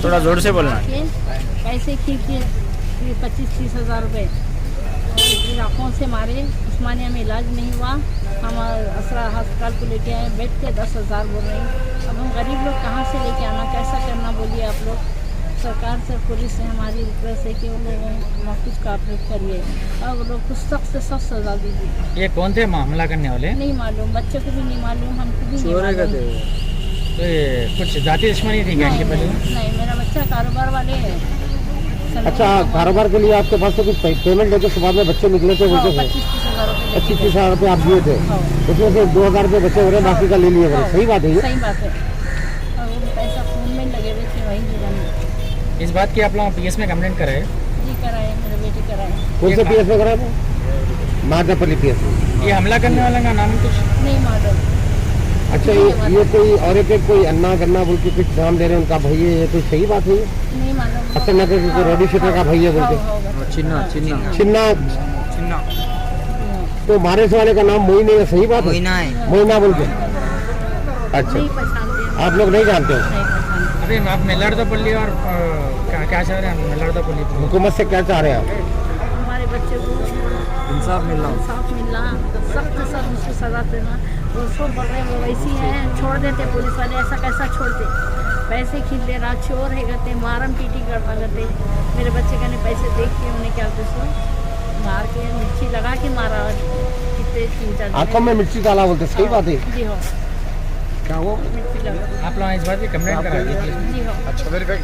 थोड़ा जोर से बोलना। पैसे खींच के 25-30 हज़ार रुपये फिर आँखों से मारे। उस्मानिया में इलाज नहीं हुआ, हम असरा अस्पताल को लेके आए, बेड के 10,000 बोल रहे हैं। अब हम गरीब लोग कहाँ से लेके आना, कैसा करना बोलिए आप लोग। सरकार से पुलिस से हमारी रिक्वेस्ट है कि उन लोगों को कुछ कॉपरेट करिए और वो लोग कुछ सख्त से सख्त सजा दीजिए। ये कौन थे हमला करने वाले? नहीं मालूम, बच्चे को भी नहीं मालूम, हमको भी नहीं मालूम। तो ये कुछ जाति दुश्मनी थी क्या इनके पहले? नहीं, मेरा बच्चा कारोबार वाले है। अच्छा, कारोबार के लिए आपके पास से कुछ पेमेंट लेके सुबह में बच्चे निकले थे बोलते थे? 25-30 हज़ार रुपये। 25-30 हज़ार रुपये आप दिए थे, उसमें से 2,000 रुपये बच्चे हो रहे, बाकी का ले लिए बोले। सही बात है ये? सही बात है। और वो पैसा फोन में लगे हुए थे, वही जगह में। इस बात की आप लोग पीएस में कंप्लेंट कराए? जी कराए, मेरे बेटे कराए। कौन से पीएस में कराए थे? माधवपल्ली पीएस में। ये हमला करने वाला का नाम कुछ? नहीं मालूम। अच्छा, ये कोई और एक कोई अन्ना गन्ना बोल के कुछ नाम दे रहे हैं उनका भाई है, ये कोई सही बात है ये? नहीं मालूम। अच्छा, ना कोई रोडी शूटर का भाई है बोल के चिन्ना छिन्ना। तो मारे से वाले का नाम मोइना है, सही बात है? मोइना बोल के। अच्छा, नहीं पहचानते हैं। आप लोग नहीं जानते हो? नहीं पहचानते। अभी आप मेलर्दापल्ली और क्या चाह रहे हैं? मेलर्दापल्ली हुकूमत से क्या चाह रहे हैं आप? हमारे बच्चे को इंसाफ मिलना। इंसाफ मिलना, सख्त से सख्त उसको सजा देना। वो सो बोल रहे हैं, वो वैसी हैं, छोड़ देते पुलिस वाले, ऐसा कैसा छोड़ते। पैसे खींच ले रहा, चोर है करते, मारम पीटी करता करते। मेरे बच्चे का ने पैसे देख के उन्हें क्या सो मार के मिर्ची लगा के मारा। कितने 3-4 आंखों में मिर्ची डाला बोलते, सही बात है? जी हो, क्या वो? मिर्ची लगा। आप लोग इस बात की कंप्लेंट करा दीजिए। जी हो। अच्छा, वेरीफाई।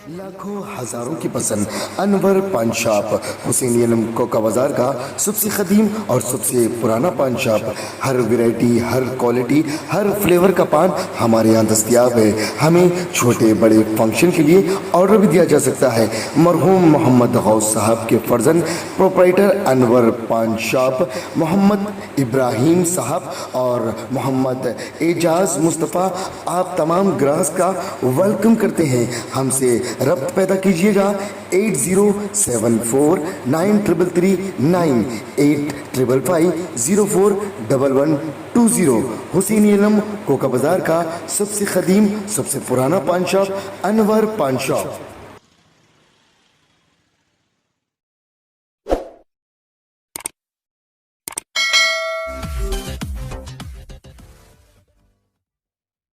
लाखों हजारों की पसंद अनवर पान शॉप, हुसैनियन कोका बाजार का सबसे कदीम और सबसे पुराना पान शॉप। हर वैरायटी, हर क्वालिटी, हर फ्लेवर का पान हमारे यहाँ दस्तयाब है। हमें छोटे बड़े फंक्शन के लिए ऑर्डर भी दिया जा सकता है। मरहूम मोहम्मद गौस साहब के फर्जंद प्रोप्राइटर अनवर पान शॉप मोहम्मद इब्राहिम साहब और मोहम्मद एजाज मुस्तफ़ा आप तमाम ग्राहक का वेलकम करते हैं। हमसे रब्त पैदा कीजिएगा 8074933339 8555041120। हुसैनियन कोका बाजार का सबसे कदीम सबसे पुराना पान शॉप अनवर पान शॉप।